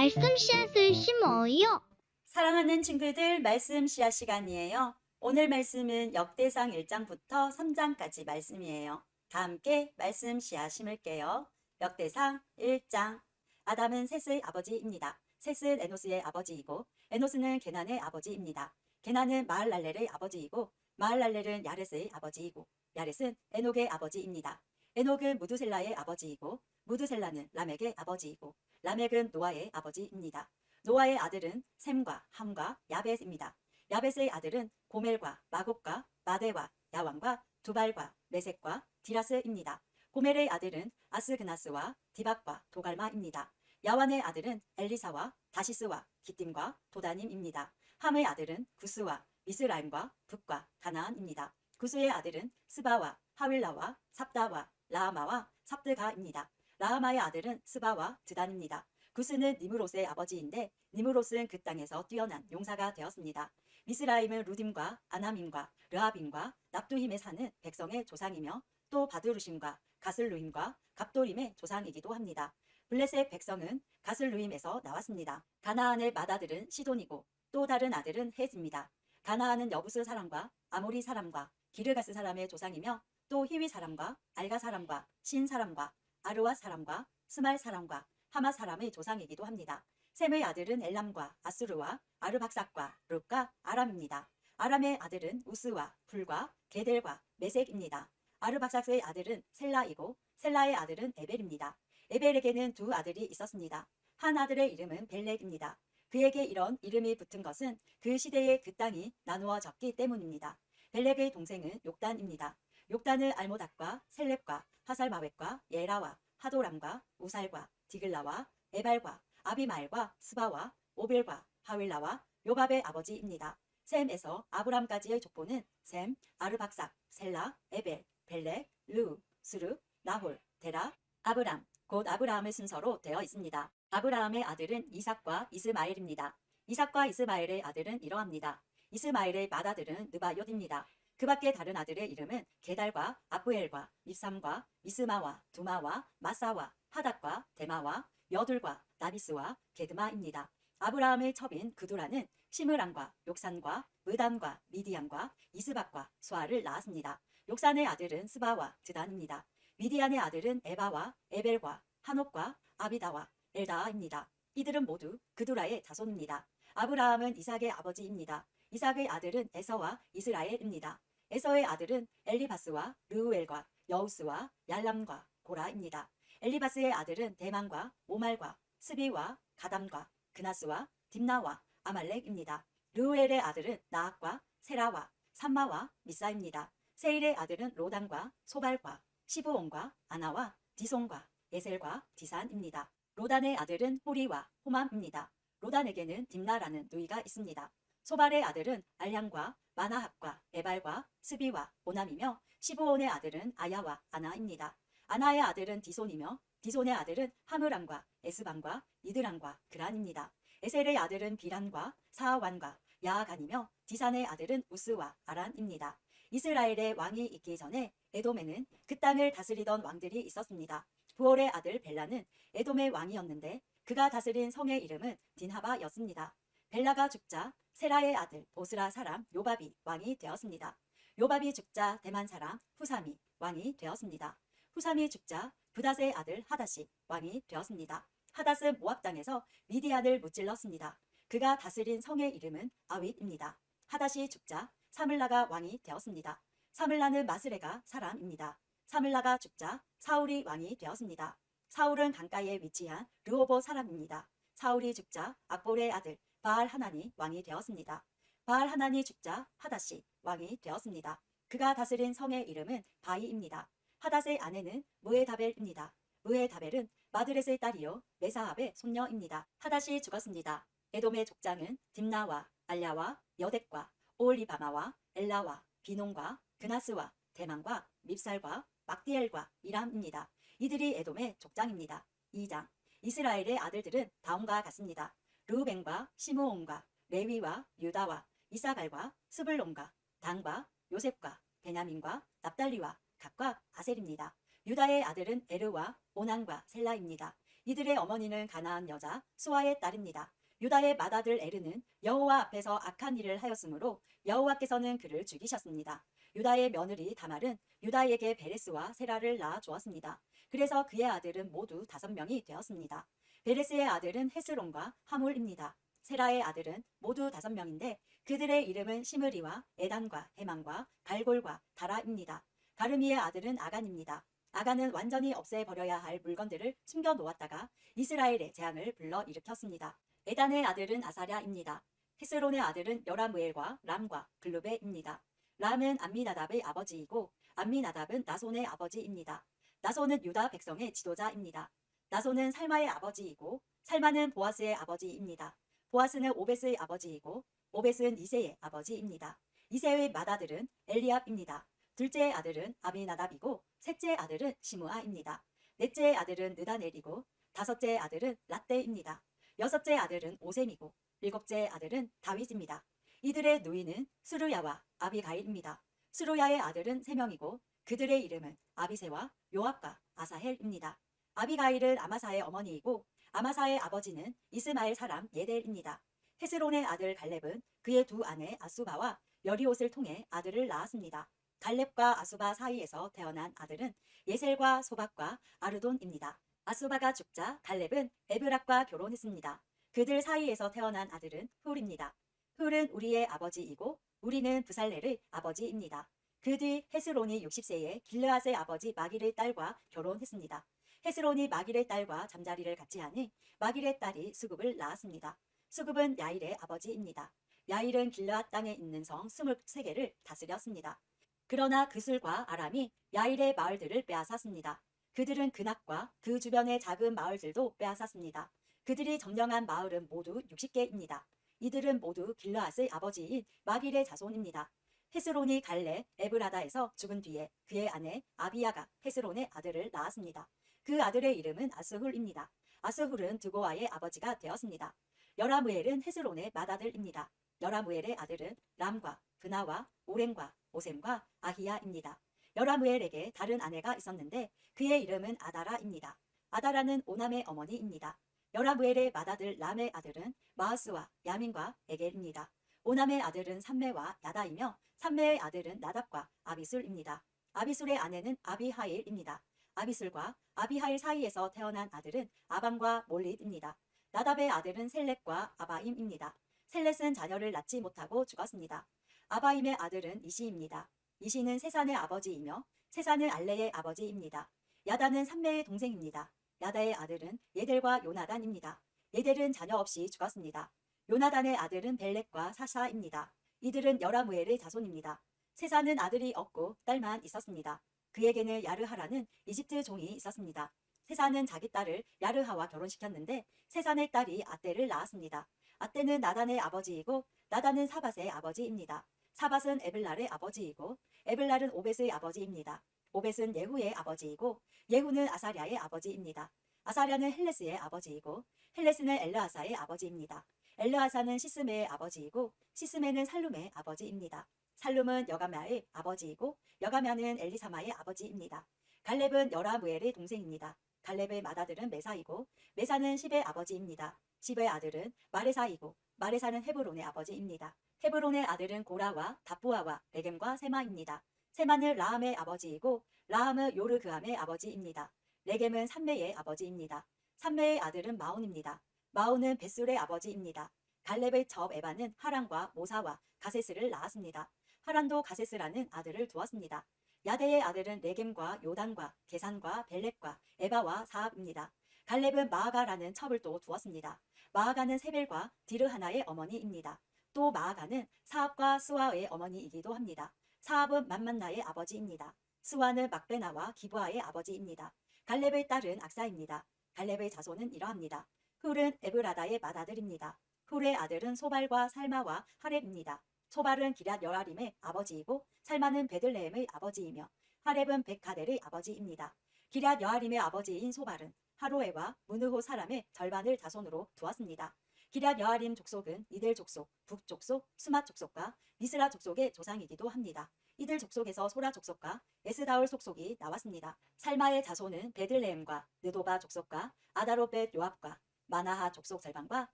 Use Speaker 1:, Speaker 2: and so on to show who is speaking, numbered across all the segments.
Speaker 1: 말씀 씨앗을 심어요.
Speaker 2: 사랑하는 친구들, 말씀 씨앗 시간이에요. 오늘 말씀은 역대상 1장부터 3장까지 말씀이에요. 다 함께 말씀 씨앗 심을게요. 역대상 1장. 아담은 셋의 아버지입니다. 셋은 에노스의 아버지이고 에노스는 게난의 아버지입니다. 게난은 마할랄렐의 아버지이고 마할랄렐은 야렛의 아버지이고 야렛은 에녹의 아버지입니다. 에녹은 무두셀라의 아버지이고 무두셀라는 라멕의 아버지이고 라멕은 노아의 아버지입니다. 노아의 아들은 셈과 함과 야벳입니다. 야벳의 아들은 고멜과 마곡과 마데와 야왕과 두발과 메색과 디라스입니다. 고멜의 아들은 아스그나스와 디박과 도갈마입니다. 야완의 아들은 엘리사와 다시스와 기띔과 도다님입니다. 함의 아들은 구스와 미스라임과 북과 가나안입니다. 구스의 아들은 스바와 하윌라와 삽다와 라하마와 삽드가입니다. 라하마의 아들은 스바와 드단입니다. 구스는 니므롯의 아버지인데 니므롯은 그 땅에서 뛰어난 용사가 되었습니다. 미스라임은 루딤과 아나밈과 르하빔과 납두힘에 사는 백성의 조상이며 또 바드루심과 가슬루임과 갑도림의 조상이기도 합니다. 블레셋 백성은 가슬루임에서 나왔습니다. 가나안의 맏아들은 시돈이고 또 다른 아들은 헷입니다. 가나안은 여부스 사람과 아모리 사람과 기르가스 사람의 조상이며 또 히위 사람과 알가 사람과 신 사람과 아르와 사람과 스말 사람과 하마 사람의 조상이기도 합니다. 셈의 아들은 엘람과 아수르와 아르박삭과 룩과 아람입니다. 아람의 아들은 우스와 불과 게델과 메색입니다. 아르박삭의 아들은 셀라이고 셀라의 아들은 에벨입니다. 에벨에게는 두 아들이 있었습니다. 한 아들의 이름은 벨렉입니다. 그에게 이런 이름이 붙은 것은 그 시대에 그 땅이 나누어졌기 때문입니다. 벨렉의 동생은 욕단입니다. 욕단은 알모닥과 셀렙과 하살마웻과 예라와 하도람과 우살과 디글라와 에발과 아비마엘과 스바와 오벨과 하윌라와 요밥의 아버지입니다. 셈에서 아브람까지의 족보는 셈, 아르박삭, 셀라, 에벨, 벨렉, 르, 스르, 나홀, 데라, 아브람, 곧 아브라함의 순서로 되어 있습니다. 아브라함의 아들은 이삭과 이스마엘입니다. 이삭과 이스마엘의 아들은 이러합니다. 이스마엘의 맏아들은 느바옅입니다. 그 밖에 다른 아들의 이름은 게달과 아프엘과 밉삼과 미스마와 두마와 마사와 하닷과 데마와 여둘과 나비스와 게드마입니다. 아브라함의 첩인 그두라는 시므랑과 욕산과 무단과 미디안과 이스박과 수아를 낳았습니다. 욕산의 아들은 스바와 드단입니다. 미디안의 아들은 에바와 에벨과 한옥과 아비다와 엘다아입니다. 이들은 모두 그두라의 자손입니다. 아브라함은 이삭의 아버지입니다. 이삭의 아들은 에서와 이스라엘입니다. 에서의 아들은 엘리바스와 르우엘과 여우스와 얄람과 고라입니다. 엘리바스의 아들은 대만과 오말과 스비와 가담과 그나스와 딥나와 아말렉입니다. 르우엘의 아들은 나악과 세라와 삼마와 미사입니다. 세일의 아들은 로단과 소발과 시브온과 아나와 디손과 예셀과 디산입니다. 로단의 아들은 호리와 호맘입니다. 로단에게는 딥나라는 누이가 있습니다. 소발의 아들은 알량과 마나합과 에발과 스비와 오남이며 시브온의 아들은 아야와 아나입니다. 아나의 아들은 디손이며 디손의 아들은 하므람과 에스방과 이드랑과 그란입니다. 에셀의 아들은 비란과 사아완과 야아간이며 디산의 아들은 우스와 아란입니다. 이스라엘의 왕이 있기 전에 에돔에는 그 땅을 다스리던 왕들이 있었습니다. 부올의 아들 벨라는 에돔의 왕이었는데 그가 다스린 성의 이름은 딘하바였습니다. 벨라가 죽자 세라의 아들 보스라 사람 요밥이 왕이 되었습니다. 요밥이 죽자 대만 사람 후삼이 왕이 되었습니다. 후삼이 죽자 부닷의 아들 하닷이 왕이 되었습니다. 하닷은 모압 땅에서 미디안을 무찔렀습니다. 그가 다스린 성의 이름은 아윗입니다. 하닷이 죽자 사물라가 왕이 되었습니다. 사물라는 마스레가 사람입니다. 사물라가 죽자 사울이 왕이 되었습니다. 사울은 강가에 위치한 르호보 사람입니다. 사울이 죽자 악볼의 아들 바알 하나니 왕이 되었습니다. 바알 하나니 죽자 하닷이 왕이 되었습니다. 그가 다스린 성의 이름은 바이입니다. 하닷의 아내는 무에다벨입니다. 무에다벨은 마드렛의 딸이요 메사합의 손녀입니다. 하닷이 죽었습니다. 에돔의 족장은 딥나와 알야와 여덱과 오올리바마와 엘라와 비논과 그나스와 대만과 밉살과 막디엘과 이람입니다. 이들이 에돔의 족장입니다. 2장. 이스라엘의 아들들은 다음과 같습니다. 르우벤과 시므온과 레위와 유다와 이사갈과 스불론과 단과 요셉과 베냐민과 납달리와 갓과 아셀입니다. 유다의 아들은 에르와 오난과 셀라입니다. 이들의 어머니는 가나안 여자 수아의 딸입니다. 유다의 맏아들 에르는 여호와 앞에서 악한 일을 하였으므로 여호와께서는 그를 죽이셨습니다. 유다의 며느리 다말은 유다에게 베레스와 세라를 낳아 주었습니다. 그래서 그의 아들은 모두 5명이 되었습니다. 베레스의 아들은 헤스론과 하물입니다. 세라의 아들은 모두 5명인데 그들의 이름은 시므리와 에단과 헤만과 갈골과 다라입니다. 가르미의 아들은 아간입니다. 아간은 완전히 없애버려야 할 물건들을 숨겨 놓았다가 이스라엘의 재앙을 불러 일으켰습니다. 에단의 아들은 아사랴입니다. 헤스론의 아들은 여라무엘과 람과 글루베입니다. 람은 암미나답의 아버지이고 암미나답은 나손의 아버지입니다. 나손은 유다 백성의 지도자입니다. 나손은 살마의 아버지이고 살마는 보아스의 아버지입니다. 보아스는 오벳의 아버지이고 오벳은 이세의 아버지입니다. 이세의 맏아들은 엘리압입니다. 둘째의 아들은 아비나답이고 셋째의 아들은 시므아입니다. 넷째의 아들은 느다넬이고 다섯째의 아들은 라떼입니다. 여섯째의 아들은 오셈이고 일곱째의 아들은 다윗입니다. 이들의 누이는 수르야와 아비가일입니다. 수르야의 아들은 3명이고 그들의 이름은 아비세와 요압과 아사헬입니다. 아비가일은 아마사의 어머니이고 아마사의 아버지는 이스마엘 사람 예델입니다. 헤스론의 아들 갈렙은 그의 두 아내 아수바와 여리옷을 통해 아들을 낳았습니다. 갈렙과 아수바 사이에서 태어난 아들은 예셀과 소박과 아르돈입니다. 아수바가 죽자 갈렙은 에브락과 결혼했습니다. 그들 사이에서 태어난 아들은 훌입니다. 훌은 우리의 아버지이고 우리는 부살렐의 아버지입니다. 그 뒤 헤스론이 60세에 길르앗의 아버지 마길의 딸과 결혼했습니다. 헤스론이 마길의 딸과 잠자리를 같이 하니 마길의 딸이 수굽을 낳았습니다. 수굽은 야일의 아버지입니다. 야일은 길르앗 땅에 있는 성 23개를 다스렸습니다. 그러나 그술과 아람이 야일의 마을들을 빼앗았습니다. 그들은 그낙과 그 주변의 작은 마을들도 빼앗았습니다. 그들이 점령한 마을은 모두 60개입니다. 이들은 모두 길르앗의 아버지인 마길의 자손입니다. 헤스론이 갈렙 에브라다에서 죽은 뒤에 그의 아내 아비야가 헤스론의 아들을 낳았습니다. 그 아들의 이름은 아스훌입니다. 아스훌은 드고아의 아버지가 되었습니다. 여라무엘은 헤스론의 맏아들입니다. 여라무엘의 아들은 람과 브나와 오렘과 오셈과 아히야입니다. 여라무엘에게 다른 아내가 있었는데 그의 이름은 아다라입니다. 아다라는 오남의 어머니입니다. 여라무엘의 맏아들 람의 아들은 마하스와 야민과 에겔입니다. 오남의 아들은 삼매와 야다이며 삼매의 아들은 나답과 아비술입니다. 아비술의 아내는 아비하일입니다. 아비술과 아비하일 사이에서 태어난 아들은 아밤과 몰릿입니다. 나답의 아들은 셀렛과 아바임입니다. 셀렛은 자녀를 낳지 못하고 죽었습니다. 아바임의 아들은 이시입니다. 이시는 세산의 아버지이며 세산은 알레의 아버지입니다. 야다는 삼매의 동생입니다. 야다의 아들은 예델과 요나단입니다. 예델은 자녀 없이 죽었습니다. 요나단의 아들은 벨렉과 사샤입니다. 이들은 여라무엘의 자손입니다. 세산은 아들이 없고 딸만 있었습니다. 그에게는 야르하라는 이집트 종이 있었습니다. 세산은 자기 딸을 야르하와 결혼시켰는데 세산의 딸이 아떼를 낳았습니다. 아떼는 나단의 아버지이고 나단은 사밧의 아버지입니다. 사밧은 에블랄의 아버지이고 에블랄은 오벳의 아버지입니다. 오벳은 예후의 아버지이고 예후는 아사랴의 아버지입니다. 아사랴는 헬레스의 아버지이고 헬레스는 엘르아사의 아버지입니다. 엘르아사는 시스메의 아버지이고 시스메는 살룸의 아버지입니다. 살룸은 여가메의 아버지이고 여가메는 엘리사마의 아버지입니다. 갈렙은 여라무엘의 동생입니다. 갈렙의 맏아들은 메사이고 메사는 십의 아버지입니다. 십의 아들은 마레사이고 마레사는 헤브론의 아버지입니다. 헤브론의 아들은 고라와 다푸아와 레겜과 세마입니다. 세마는 라함의 아버지이고 라함은 요르그함의 아버지입니다. 레겜은 삼매의 아버지입니다. 삼매의 아들은 마온입니다. 마온은 벳술의 아버지입니다. 갈렙의 첩 에바는 하란과 모사와 가세스를 낳았습니다. 하란도 가세스라는 아들을 두었습니다. 야대의 아들은 레겜과 요단과 게산과 벨렉과 에바와 사압입니다. 갈렙은 마아가라는 첩을 또 두었습니다. 마아가는 세벨과 디르하나의 어머니입니다. 또 마아가는 사압과 스와의 어머니이기도 합니다. 사압은 만만나의 아버지입니다. 스와는 막베나와 기브아의 아버지입니다. 갈렙의 딸은 악사입니다. 갈렙의 자손은 이러합니다. 훌은 에브라다의 맏아들입니다. 훌의 아들은 소발과 살마와 하렙입니다. 소발은 기럇 여아림의 아버지이고 살마는 베들레헴의 아버지이며 하렙은 백가델의 아버지입니다. 기럇 여아림의 아버지인 소발은 하로에와 무느호 사람의 절반을 자손으로 두었습니다. 기럇 여아림 족속은 이들 족속, 북 족속, 수맛 족속과 미스라 족속의 조상이기도 합니다. 이들 족속에서 소라 족속과 에스다올 족속이 나왔습니다. 살마의 자손은 베들레헴과 느도바 족속과 아다로벳 요압과 마나하 족속 절반과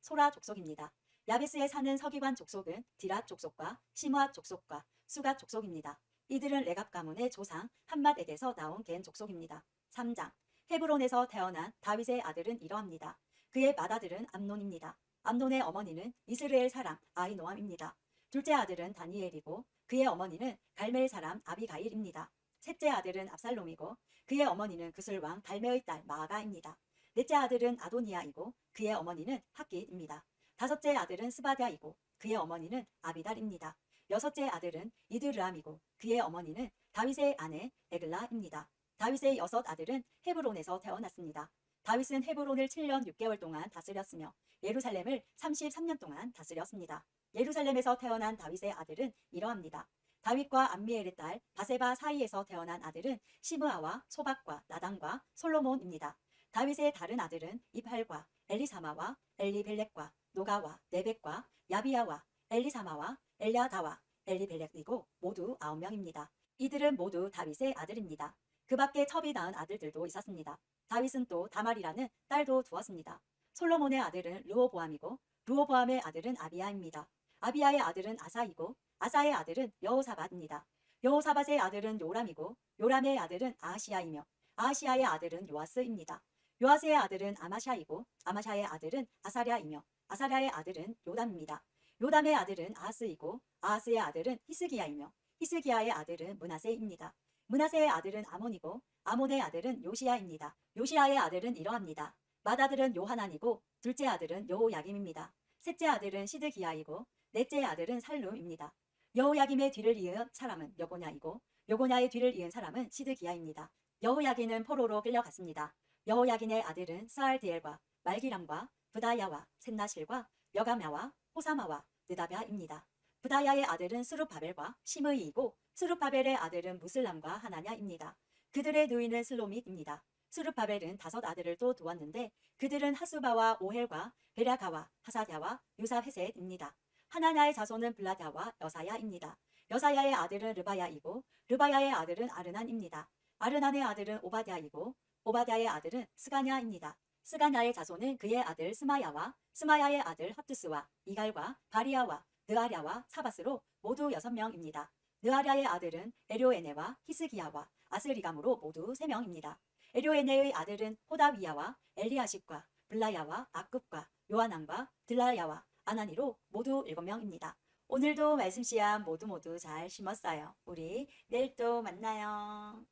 Speaker 2: 소라 족속입니다. 야베스에 사는 서기관 족속은 디랏 족속과 시므앗 족속과 수갓 족속입니다. 이들은 레갑 가문의 조상 함맛에게서 나온 겐 족속입니다. 3장 헤브론에서 태어난 다윗의 아들은 이러합니다. 그의 맏아들은 암논입니다. 암논의 어머니는 이스라엘 사람 아히노암입니다. 둘째 아들은 다니엘이고 그의 어머니는 갈멜 사람 아비가일입니다. 셋째 아들은 압살롬이고 그의 어머니는 그술 왕 달메의 딸 마아가입니다. 넷째 아들은 아도니아이고 그의 어머니는 핫깃입니다. 다섯째 아들은 스바랴이고 그의 어머니는 아비달입니다. 여섯째 아들은 이드르암이고 그의 어머니는 다윗의 아내 에글라입니다. 다윗의 여섯 아들은 헤브론에서 태어났습니다. 다윗은 헤브론을 7년 6개월 동안 다스렸으며 예루살렘을 33년 동안 다스렸습니다. 예루살렘에서 태어난 다윗의 아들은 이러합니다. 다윗과 암미엘의 딸 바세바 사이에서 태어난 아들은 시므아와 소박과 나단과 솔로몬입니다. 다윗의 다른 아들은 이팔과 엘리사마와 엘리벨렉과 노가와 네벡과 야비야와 엘리사마와 엘야다와 엘리벨렉이고 모두 9명입니다. 이들은 모두 다윗의 아들입니다. 그 밖에 첩이 낳은 아들들도 있었습니다. 다윗은 또 다말이라는 딸도 두었습니다. 솔로몬의 아들은 르호보암이고 르호보암의 아들은 아비야입니다. 아비야의 아들은 아사이고 아사의 아들은 여호사밧입니다. 여호사밧의 아들은 요람이고 요람의 아들은 아하시야이며 아하시야의 아들은 요아스입니다. 요아스의 아들은 아마샤이고 아마샤의 아들은 아사랴이며 아사랴의 아들은 요담입니다. 요담의 아들은 아하스이고 아하스의 아들은 히스기야이며 히스기야의 아들은 므나세입니다. 므나세의 아들은 아몬이고 아몬의 아들은 요시야입니다. 요시야의 아들은 이러합니다. 맏아들은 요하난이고 둘째 아들은 여호야김입니다. 셋째 아들은 시드기야이고 넷째 아들은 살룸입니다. 여호야김의 뒤를 이은 사람은 여고냐이고 여고냐의 뒤를 이은 사람은 시드기야입니다. 여호야긴은 포로로 끌려갔습니다. 여호야긴의 아들은 스알디엘과 말기람과 브다야와 셋나실과 여가мя와 호사마와 느다랴입니다. 브다야의 아들은 스룹바벨과 시므이이고 스룹바벨의 아들은 무슬람과 하나냐입니다. 그들의 누이는 슬로밋입니다. 스룹바벨은 5 아들을 또 두었는데 그들은 하수바와 오헬과 베랴가와 하사랴와 유사헤셋입니다. 하나냐의 자손은 블라랴와 여사야입니다. 여사야의 아들은 르바야이고 르바야의 아들은 아르난입니다. 아르난의 아들은 오바댜이고 오바댜의 아들은 스가냐입니다. 스가냐의 자손은 그의 아들 스마야와 스마야의 아들 핫두스와 이갈과 바리아와 느아랴와 사바스로 모두 6명입니다. 느아랴의 아들은 에료에네와 히스기야와 아스리감으로 모두 3명입니다. 에료에네의 아들은 호다위야와 엘리아십과 블라야와 아급과 요하난과 들라야와 아나니로 모두 7명입니다. 오늘도 말씀 씨앗 모두 잘 심었어요. 우리 내일 또 만나요.